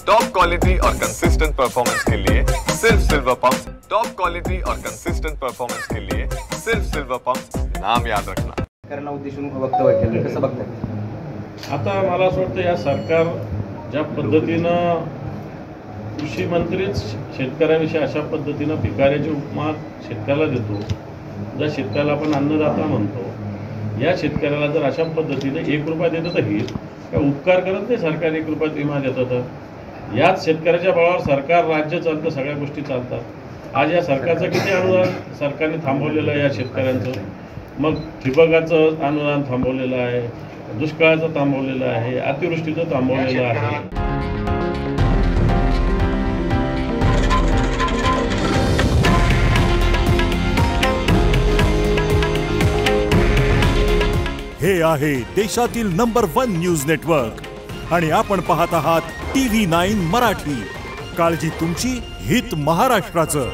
Top quality और consistent performance के लिए सिर्फ सिल्वर पंप्स। टॉप क्वालिटी और कंसिस्टेंट परफॉर्मेंस के लिए सिर्फ सिल्वर पंप्स, नाम याद रखना। सरकारला उद्देशून वक्तव्य केलं, कसं बघताय? आता मला असं वाटतं या सरकार ज्या पद्धतीनं कृषी मंत्रीच शेतकऱ्यांविषयी अशा पद्धतीनं भिकाऱ्याची उपमा शेतकऱ्याला देतो, ज्या शेतकऱ्याला आपण अन्नदाता म्हणतो, या शेतकऱ्याला जर अशा पद्धतीने 1 रुपया देतं तर ही काय उपकार करत नाही सरकार 1 रुपयात विमा देतं तर याच शेतकऱ्याच्या बळावर सरकार राज्य चालतं, सगळ्या गोष्टी चालतात। आज या सरकारचं किती अनुदान सरकारने थांबवलेलं आहे या शेतकऱ्यांचं, मग ठिबकाचं अनुदान थांबवलेलं आहे, दुष्काळाचं थांबवलेलं आहे, अतिवृष्टीचं थांबवलेलं आहे। हे आहे देशातील नंबर 1 न्यूज नेटवर्क आणि आपण पाहत आहात TV9 मराठी। काळजी तुमची, हित महाराष्ट्राचं।